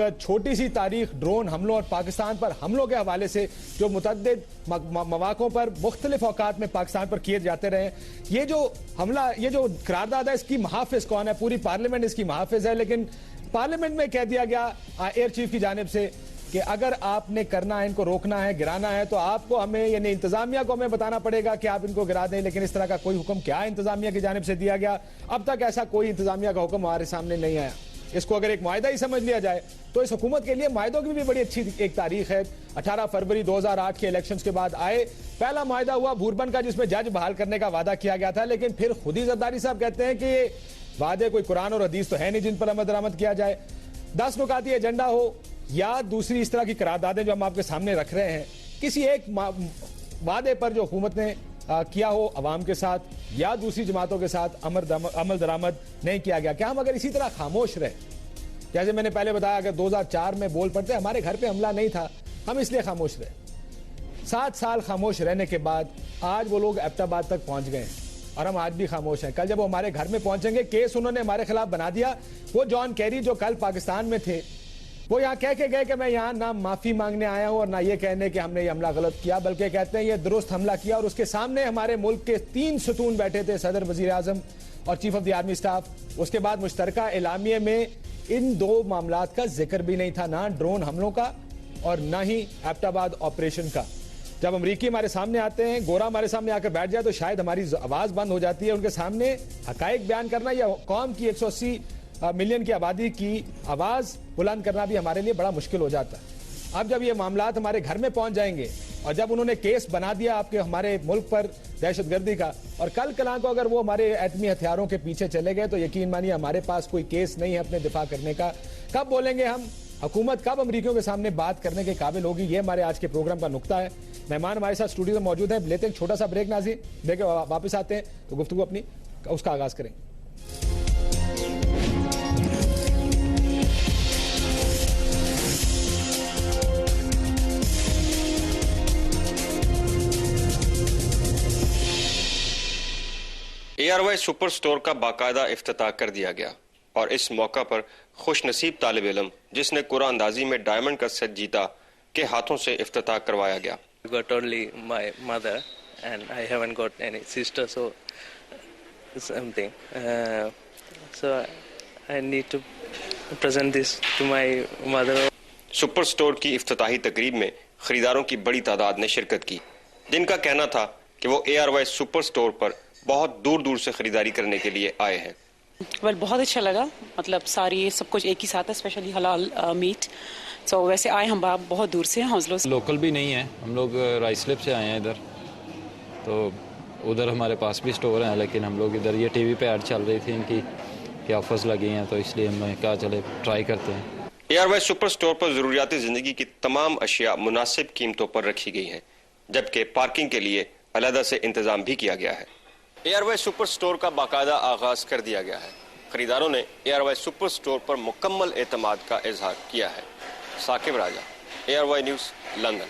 एक छोटी सी तारीख ड्रोन हमलों और पाकिस्तान पर हमलों के हवाले से जो मुतअद्दिद मौक़ों पर मुख्तलिफ औकात में पाकिस्तान पर किए जाते रहे। ये जो हमला, ये जो करारदाद है, इसकी मुहाफ़िज कौन है? पूरी पार्लियामेंट इसकी मुहाफ़िज है, लेकिन पार्लियामेंट में कह दिया गया एयर चीफ की जानिब से कि अगर आपने करना है, इनको रोकना है, गिराना है, तो आपको हमें यानी इंतजामिया को हमें बताना पड़ेगा कि आप इनको गिरा दें। लेकिन इस तरह का कोई हुक्म क्या इंतजामिया की जानिब से दिया गया? अब तक ऐसा कोई इंतजामिया का हुक्म हमारे सामने नहीं आया। इसको अगर एक मुआहिदा ही समझ लिया जाए तो इस हुकूमत के लिए मुआहिदों की भी बड़ी अच्छी एक तारीख है। 18 फरवरी 2008 के इलेक्शंस के बाद आए पहला मुआहिदा हुआ भूरबन का, जिसमें जज बहाल करने का वादा किया गया था। लेकिन फिर खुद ही जरदारी साहब कहते हैं कि ये वादे कोई कुरान और हदीस तो है नहीं जिन पर अमल दरामद किया जाए। 10 नुकाती एजेंडा हो या दूसरी इस तरह की करारदादें जो हम आपके सामने रख रहे हैं, किसी एक वादे पर जो हुकूमत ने किया हो अवाम के साथ या दूसरी जमातों के साथ अमल दरामद नहीं किया गया। क्या हम अगर इसी तरह खामोश रहे, जैसे मैंने पहले बताया, अगर 2004 में बोल पड़ते हमारे घर पे हमला नहीं था, हम इसलिए खामोश रहे। 7 साल खामोश रहने के बाद आज वो लोग एबटाबाद तक पहुंच गए और हम आज भी खामोश हैं। कल जब वो हमारे घर में पहुंचेंगे, केस उन्होंने हमारे खिलाफ बना दिया। वो जॉन कैरी जो कल पाकिस्तान में थे, वो यहाँ कह के गए कि मैं यहाँ ना माफी मांगने आया हूँ और ना ये कहने कि हमने ये हमला गलत किया, बल्कि कहते हैं ये दुरुस्त हमला किया। और उसके सामने हमारे मुल्क के 3 सतून बैठे थे, सदर, वजीर आजम और chief of the army staff. उसके बाद मुश्तरका एलामिये में इन 2 मामलात का जिक्र भी नहीं था, ना ड्रोन हमलों का और ना ही एबटाबाद ऑपरेशन का। जब अमरीकी हमारे सामने आते हैं, गोरा हमारे सामने आकर बैठ जाए तो शायद हमारी आवाज बंद हो जाती है। उनके सामने हकायक बयान करना या कौम की 180 मिलियन की आबादी की आवाज बुलंद करना भी हमारे लिए बड़ा मुश्किल हो जाता है। अब जब ये मामलात हमारे घर में पहुंच जाएंगे और जब उन्होंने केस बना दिया आपके हमारे मुल्क पर दहशतगर्दी का, और कल कलां को अगर वो हमारे एटमी हथियारों के पीछे चले गए तो यकीन मानिए हमारे पास कोई केस नहीं है अपने दिफा करने का। कब बोलेंगे हम? हुकूमत कब अमरीकियों के सामने बात करने के काबिल होगी? ये हमारे आज के प्रोग्राम का नुक्ता है। मेहमान हमारे साथ स्टूडियो में मौजूद हैं। लेते हैं छोटा सा ब्रेक नाज़रीन, ब्रेक वापस आते हैं तो गुफ्तगू अपनी उसका आगाज करें। एयरवाइज सुपर स्टोर का बाकायदा इफ्तिताह कर दिया गया और इस मौका पर खुश नसीब तालिब इल्म जिसने कुरान अंदाजी में डायमंड का सेट जीता के हाथों से इफ्तिताह करवाया गया। Got only my mother and I haven't got any sister, so something. So I need to present this to my mother. Super store की इफ्तिताही तकरीब में खरीदारों की बड़ी तादाद ने शिरकत की, जिनका कहना था कि वो एयरवाइज सुपर स्टोर पर बहुत दूर दूर से खरीदारी करने के लिए आए हैं। बहुत अच्छा लगा, मतलब सारी सब कुछ एक ही साथ है, स्पेशली हलाल मीट। तो वैसे आए हम बहुत दूर से, हौसलों से। लोकल भी नहीं है, हम लोग राइस स्लिप से आए हैं इधर, तो उधर हमारे पास भी स्टोर है, लेकिन हम लोग इधर ये टीवी पे ऐड चल रही थी इनकी कि ऑफर्स लगी हैं, तो इसलिए हमने कहा चले ट्राई करते हैं। एयरवाइज सुपर स्टोर पर जरूरियाती जिंदगी की तमाम अशिया मुनासिब कीमतों पर रखी गई हैं, जबकि पार्किंग के लिए अलहदा से इंतजाम भी किया गया है। एयरवाइज सुपर स्टोर का बाकायदा आगाज कर दिया गया है। खरीदारों ने एयरवाइज सुपर स्टोर पर मुकम्मल एतमाद का इजहार किया है। साकिब राजा, एयरवाइज news, London.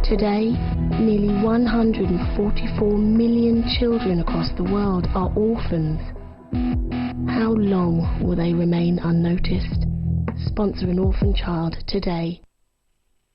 Today, nearly 144 million children across the world are orphans. How long will they remain unnoticed? Sponsor an orphan child today.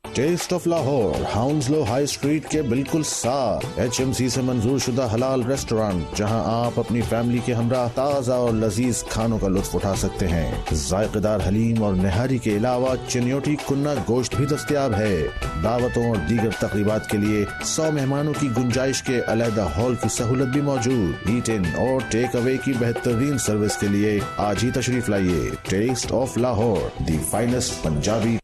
Taste of Lahore, Hounslow high street के बिल्कुल साथ, HMC से मंजूर शुदा हलाल रेस्टोरेंट, जहां आप अपनी फैमिली के हमरा ताज़ा और लजीज खानों का लुत्फ उठा सकते हैं। जायकेदार हलीम और निहारी के अलावा चिन्योटी कुन्ना गोश्त भी दस्तयाब है। दावतों और दीगर तकरीबात के लिए 100 मेहमानों की गुंजाइश के अलहदा हॉल की सहूलत भी मौजूद। ईट इन और टेक अवे की बेहतरीन सर्विस के लिए आज ही तशरीफ लाइए। Taste of Lahore, the finest Punjabi.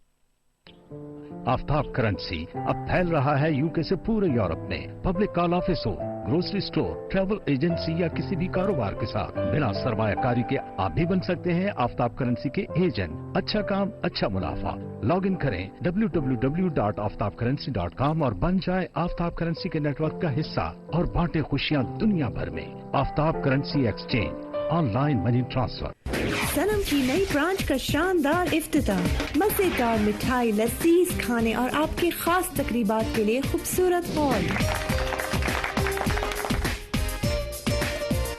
Aftab currency अब फैल रहा है यूके से पूरे यूरोप में। पब्लिक कॉल ऑफिस हो, ग्रोसरी स्टोर, ट्रैवल एजेंसी या किसी भी कारोबार के साथ बिना सरमायाकारी के आप भी बन सकते हैं आफ्ताब करेंसी के एजेंट। अच्छा काम, अच्छा मुनाफा। लॉग इन करें www.aftabcurrency.com और बन जाए आफ्ताब करेंसी के नेटवर्क का हिस्सा और बांटे खुशियां दुनिया भर में। Aftab currency exchange, online money transfer. Sanam की नई ब्रांच का शानदार इफ्तिताह, मजेदार मिठाई, लजीज खाने और आपके खास तकरीबात के लिए खूबसूरत हॉल।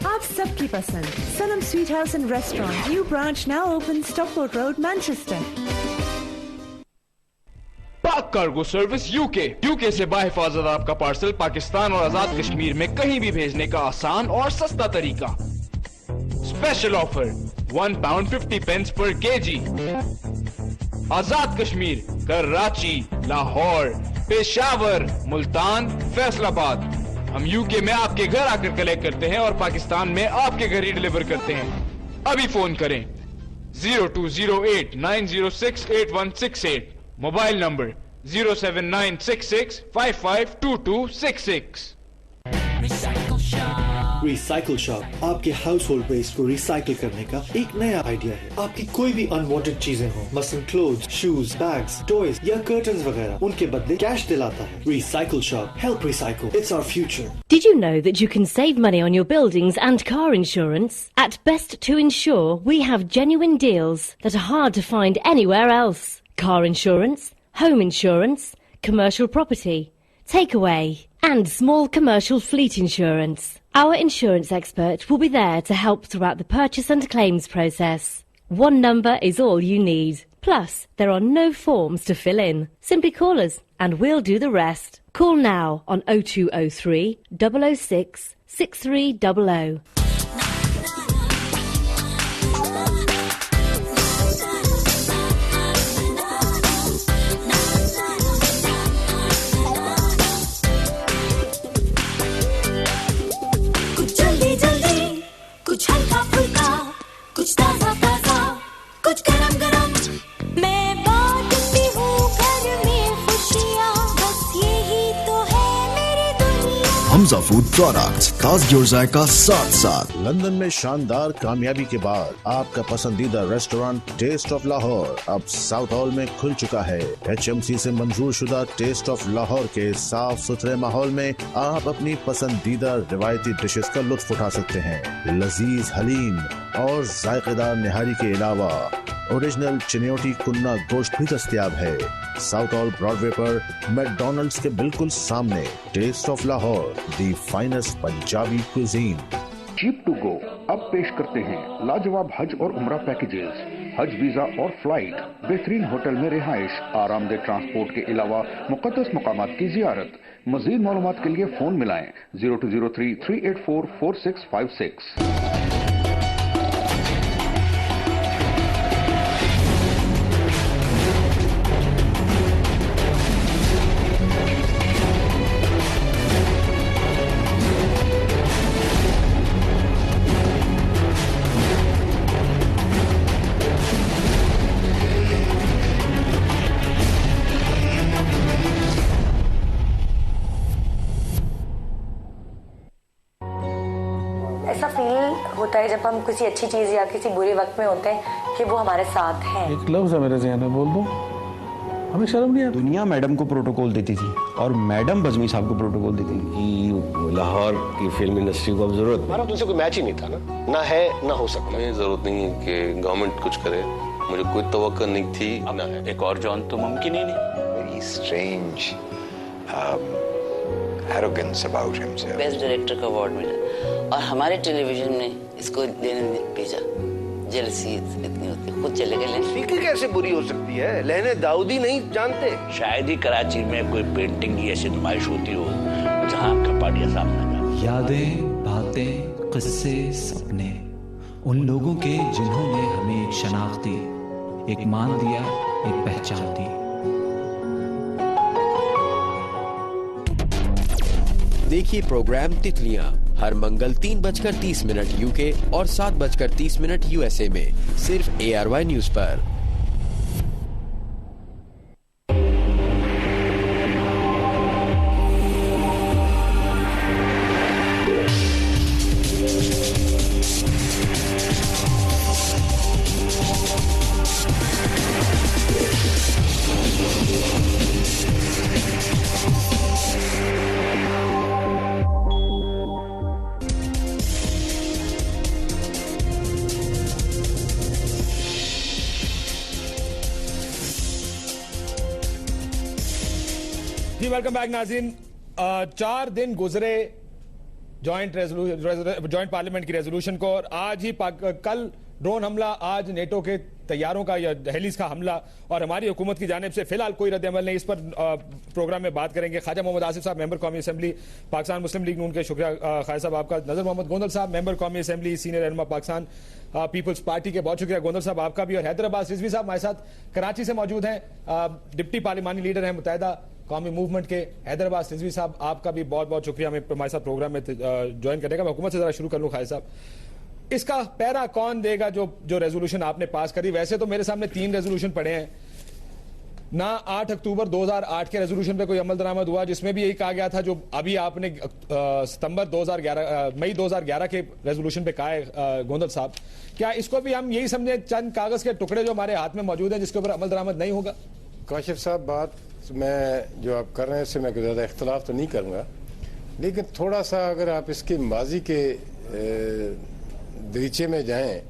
आप सबकी पसंद Sanam sweet house and restaurant, new branch now open, Stockport road, Manchester. Pak cargo service UK से बाहिफाजत आपका पार्सल पाकिस्तान और आजाद कश्मीर में कहीं भी भेजने का आसान और सस्ता तरीका। स्पेशल ऑफर £1.50 पर केजी। आजाद कश्मीर, कराची, लाहौर, पेशावर, मुल्तान, फैसलाबाद। हम यूके में आपके घर आकर कलेक्ट करते हैं और पाकिस्तान में आपके घर ही डिलीवर करते हैं। अभी फोन करें 0208-906-8168, मोबाइल नंबर 07966552266। रिसाइकल शॉप आपके हाउस होल्ड वेस्ट को रिसाइकिल करने का एक नया आइडिया है। आपकी कोई भी अनवांटेड चीजें हो, मसलन क्लोथ्स, शूज, बैग्स, टॉयज या कर्टन्स वगैरह, उनके बदले कैश दिलाता है। Recycle shop, help recycle, it's our future. Did you know that you can save money on your buildings and car insurance? At Best to Insure, we have genuine deals that are hard to find anywhere else. Car insurance, home insurance, commercial property, takeaway, and small commercial fleet insurance. Our insurance expert will be there to help throughout the purchase and claims process. One number is all you need. Plus, there are no forms to fill in. Simply call us and we'll do the rest. Call now on 0203 006 6300. कुछ हल्का फुल्का, कुछ ताजा ताजा, कुछ गरम गरम। मैं बांटती हूँ घर में खुशियाँ, बस यही तो है मेरी दुनिया। हमजा फूड प्रोडक्ट्स, ताजगी और जायका साथ साथ। लंदन में शानदार कामयाबी के बाद आपका पसंदीदा रेस्टोरेंट टेस्ट ऑफ लाहौर अब साउथ हॉल में खुल चुका है। HMC से मंजूर शुदा टेस्ट ऑफ लाहौर के साफ सुथरे माहौल में आप अपनी पसंदीदा रिवायती डिशेस का लुत्फ उठा सकते हैं। लजीज हलीम और जायकेदार निहारी के अलावा ओरिजिनल चिन्योटी कुन्ना गोश्त भी दस्तयाब है। साउथ हॉल ब्रॉडवे पर मैकडॉनल्ड्स के बिल्कुल सामने taste of Lahore, the finest Punjabi cuisine. Cheap to go अब पेश करते हैं लाजवाब हज और उम्रा पैकेजेस, हज वीजा और फ्लाइट, बेहतरीन होटल में रिहाइश, आरामदेह ट्रांसपोर्ट के अलावा मुक़द्दस मकामात की जियारत। मज़ीद मालूमात के लिए फोन मिलाएं 0203-384-4656। होता है जब हम किसी अच्छी चीज या किसी बुरे वक्त में होते हैं कि वो हमारे साथ हैं। एक लफ्ज है मेरे ज़हन में, बोल दो, हमें शर्म नहीं आती। दुनिया मैडम को प्रोटोकॉल देती थी और मैडम बज़मी साहब को प्रोटोकॉल देती थी। लाहौर की फिल्म इंडस्ट्री को अब जरूरत, हमारा तुमसे कोई मैच ही नहीं था ना है ना हो सकता। हमें जरूरत नहीं है कि गवर्नमेंट कुछ करे, मुझे कोई तवक्को नहीं थी ना है। एक और जॉन तो मुमकिन ही नहीं। Very strange arrogance about himself. Best director का अवार्ड मिला और हमारे टेलीविजन ने इसको देने भेजा। जेलसी इतनी होती, खुद चले गए। फिक्र कैसे बुरी हो सकती है, लहने दाऊदी नहीं जानते। शायद ही कराची में कोई पेंटिंग की ऐसी नुमाइश होती हो जहाँ कपाड़िया सामने जाए। यादें, बातें, किस्से, सपने, उन लोगों के जिन्होंने हमें एक शनाख्त दी, एक मान दिया, एक पहचान दी। देखिए प्रोग्राम तितलियां हर मंगल 3:30 UK और 7:30 USA में सिर्फ ARY न्यूज पर। जी वेलकम बैक नाज़रीन। 4 दिन गुजरे जॉइंट पार्लियामेंट की रेजोल्यूशन को और आज ही कल ड्रोन हमला, आज नेटो के तैयारों का या हेलिस का हमला और हमारी हुकूमत की जानिब से फिलहाल कोई रद्द-ए-अमल नहीं। इस पर प्रोग्राम में बात करेंगे। ख्वाजा मोहम्मद आसिफ साहब, मेंबर कौमी असेंबली पाकिस्तान मुस्लिम लीग नून के, शुक्रिया ख्वाजा साहब आपका। नजर मोहम्मद गोंदल साहब, मेंबर कौमी असेंबली सीनियर रहनुमा पाकिस्तान पीपल्स पार्टी के, बहुत शुक्रिया गोंदल साहब आपका भी। और हैदराबाद रिजवी साहब हमारे साथ कराची से मौजूद हैं, डिप्टी पार्लिमानी लीडर हैं मुत्तहिदा कौमी मूवमेंट के। हैदराबाद रिजवी साहब आपका भी बहुत बहुत शुक्रिया हमें हमारे साथ प्रोग्राम में ज्वाइन करने का। मैं हुकूमत से जरा शुरू कर लूँ ख्वाजा साहब, इसका पैरा कौन देगा जो रेजोल्यूशन आपने पास करी? वैसे तो मेरे सामने 3 रेजोल्यूशन पड़े हैं ना। 8 अक्टूबर 2008 के रेजोल्यूशन पे कोई अमल दरामद हुआ जिसमें भी यही कहा गया था जो अभी आपने सितंबर 2011 मई 2011 के रेजोल्यूशन पे कहा है गोंदल साहब। क्या इसको भी हम यही समझे चंद कागज के टुकड़े जो हमारे हाथ में मौजूद हैं जिसके ऊपर अमल दरामद नहीं होगा? काशिफ साहब, बात मैं जो आप कर रहे हैं इससे मैं ज़्यादा इख्तलाफ तो नहीं करूँगा, लेकिन थोड़ा सा अगर आप इसके माजी के दरीचे में जाएं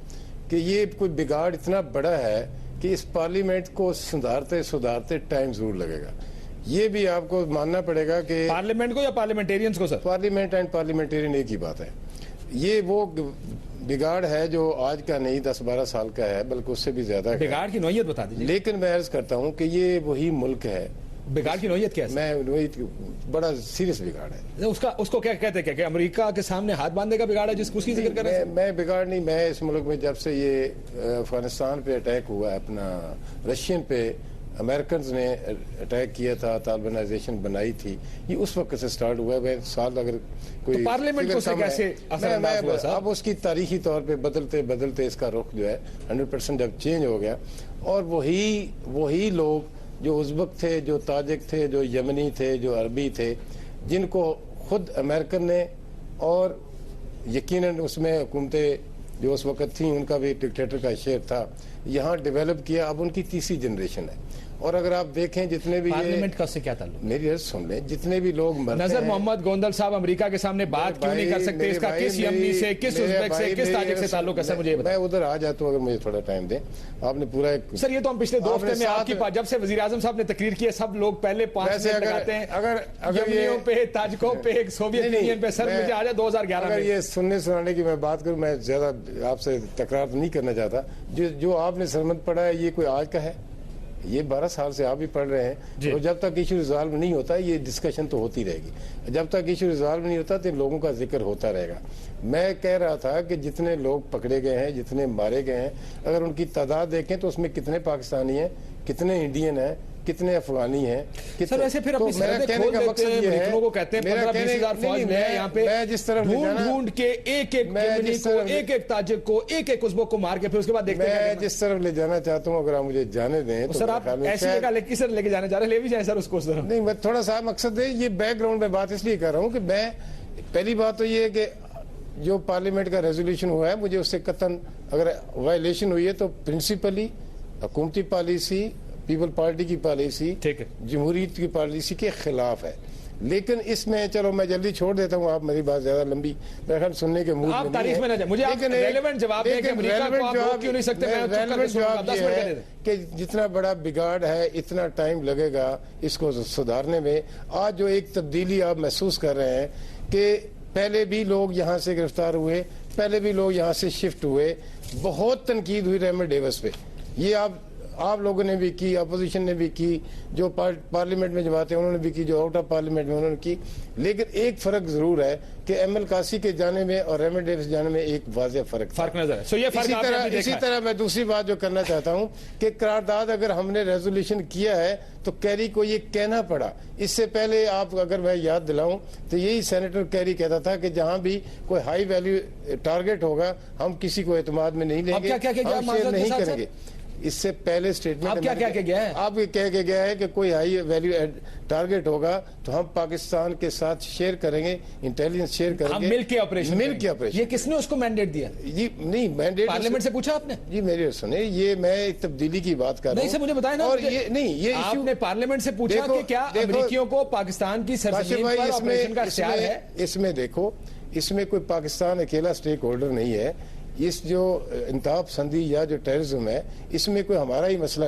कि ये कोई बिगाड़ इतना बड़ा है कि इस पार्लियामेंट को सुधारते टाइम जरूर लगेगा। ये भी आपको मानना पड़ेगा कि पार्लियामेंट को या पार्लियामेंटेरियंस को? सर, पार्लियामेंट एंड पार्लियामेंटेरियन एक ही बात है। ये वो बिगाड़ है जो आज का नहीं 10-12 साल का है, बल्कि उससे भी ज्यादा। बिगाड़ की नौयत बता दीजिए। लेकिन मैं अर्ज करता हूँ कि ये वही मुल्क है। बिगाड़ की नौयत क्या है? बड़ा सीरियस बिगाड़ है। उसको क्या कहते हैं? क्या अमेरिका के सामने हाथ बांधने का बिगाड़ है उसकी जिक्र कर रहे हैं? मैं बिगाड़ नहीं, मैं इस मुल्क में जब से ये अफगानिस्तान पे अटैक हुआ, अपना रशियन पे अमेरिकन ने अटैक किया था, तालिबानाइजेशन बनाई थी, ये उस वक्त से स्टार्ट हुआ है। साल अगर कोई तो पार्लियामेंट को कैसे असरअंदाज हुआ साहब? अब उसकी तारीखी तौर पे बदलते इसका रुख जो है 100% जब चेंज हो गया, और वही लोग जो उज़्बक थे, जो ताजिक थे, जो यमनी थे, जो अरबी थे, जिनको खुद अमेरिकन ने और यकीनन उसमें हुकूमतें जो उस वक्त थी उनका भी डिक्टेटर का शेयर था, यहाँ डेवलप किया। अब उनकी तीसरी जनरेशन है। और अगर आप देखें जितने भी पार्लियामेंट का उससे क्या ताल्लुक? मेरी अर्ज सुन लें, जितने भी लोग नजर मोहम्मद गोंदल साहब अमेरिका के सामने बात क्यों नहीं कर सकते? इसका किस यमनी से, किस उज़्बेक से, किस ताजिक से ताल्लुक है? सर मुझे मैं उधर आ जाता हूँ अगर मुझे थोड़ा टाइम दें। आपने पूरा सर, ये तो हम पिछले 2 हफ्ते में आपकी जब से वज़ीर आज़म साहब ने तकरीर की है, सब लोग पहले 5 मिनट लगाते हैं अगर यमनियों पे, ताजिकों पे, सोवियत यूनियन पे। सर मुझे आ जाए 2011 में। ये सुनने सुनाने की मैं बात करूँ, मैं ज्यादा आपसे तकरार नहीं करना चाहता। जो आपने सरमद पढ़ा है ये कोई आज का है? ये 12 साल से आप भी पढ़ रहे हैं। तो जब तक इशू रिजॉल्व नहीं होता ये डिस्कशन तो होती रहेगी। जब तक इशू रिजॉल्व नहीं होता तो लोगों का जिक्र होता रहेगा। मैं कह रहा था कि जितने लोग पकड़े गए हैं, जितने मारे गए हैं, अगर उनकी तादाद देखें तो उसमें कितने पाकिस्तानी हैं, कितने इंडियन हैं, कितने अफगानी हैं। सर वैसे फिर अपनी सरहदें खोल देते हैं, अमेरिकनों को कहते हैं 15-20 फौज में है यहाँ पे, ढूंढ के एक यमनी को, एक ताजिक को, एक उज़्बेक को मार के फिर उसके बाद देखते हैं। मैं जिस तरफ ले जाना चाहता हूँ अगर आप मुझे जाने दें तो सर आप ऐसी जगह लेके जाने जा रहे हैं, ले भी जाए सर उसको। नहीं, मैं थोड़ा सा मकसद है, ये बैकग्राउंड में बात इसलिए कर रहा हूँ कि मैं पहली बात तो ये है कि जो पार्लियामेंट का रेजोल्यूशन हुआ है मुझे उससे कतन अगर वायलेशन हुई है तो प्रिंसिपली हुकूमती पॉलिसी, पीपल पार्टी की पॉलिसी, जमहूरियत की पॉलिसी के खिलाफ है। लेकिन इसमें चलो मैं जल्दी छोड़ देता हूँ, आप मेरी बात ज्यादा लंबी मेरे ख्याल सुनने के मूड में तारीख में ना जाए। मुझे आप रेलेवेंट जवाब दें कि अमेरिका को आप रोक क्यों नहीं सकते? रेलेवेंट जवाब ये है कि जितना बड़ा बिगाड़ है इतना टाइम लगेगा इसको सुधारने में। आज जो एक तब्दीली आप महसूस कर रहे हैं कि पहले भी लोग यहाँ से गिरफ्तार हुए, पहले भी लोग यहाँ से शिफ्ट हुए, बहुत तनकीद हुई रेमंड डेविस पे, ये आप लोगों ने भी की, अपोजिशन ने भी की, जो पार्लियामेंट में जमाते हैं उन्होंने भी की, जो आउट ऑफ पार्लियामेंट में उन्होंने की। लेकिन एक फर्क जरूर है कि एमएल कासी के जाने में और रेमंड डेविस जाने में एक वाज़ेह फर्क नजर है। इसी तरह मैं दूसरी बात जो करना चाहता हूँ कि करारदाद अगर हमने रेजोल्यूशन किया है तो कैरी को ये कहना पड़ा। इससे पहले आप अगर मैं याद दिलाऊं तो यही सेनेटर कैरी कहता था कि जहां भी कोई हाई वैल्यू टारगेट होगा हम किसी को एतमाद में नहीं लेंगे, हम शेयर नहीं करेंगे। इससे पहले स्टेटमेंट क्या कह गया है? आप ये कह के गया है कि कोई हाई वैल्यू टारगेट होगा तो हम पाकिस्तान के साथ शेयर करेंगे, इंटेलिजेंस शेयर करेंगे, मिल के ऑपरेशन। ये किसने उसको मैंडेट दिया? जी नहीं, मैंडेट पार्लियामेंट से पूछा आपने? जी मेरे सुने, ये मैं एक तब्दीली की बात कर रहा हूँ। मुझे बताया ना। और ये नहीं, ये आपने पार्लियामेंट से पूछा कि क्या अमेरिकियों को पाकिस्तान की सरजमीन पर ऑपरेशन का इख्तियार है? इसमें देखो, इसमें कोई पाकिस्तान अकेला स्टेक होल्डर नहीं है। इस जो इंतहा पसंदी या जो टेररिज्म है इसमें कोई हमारा ही मसला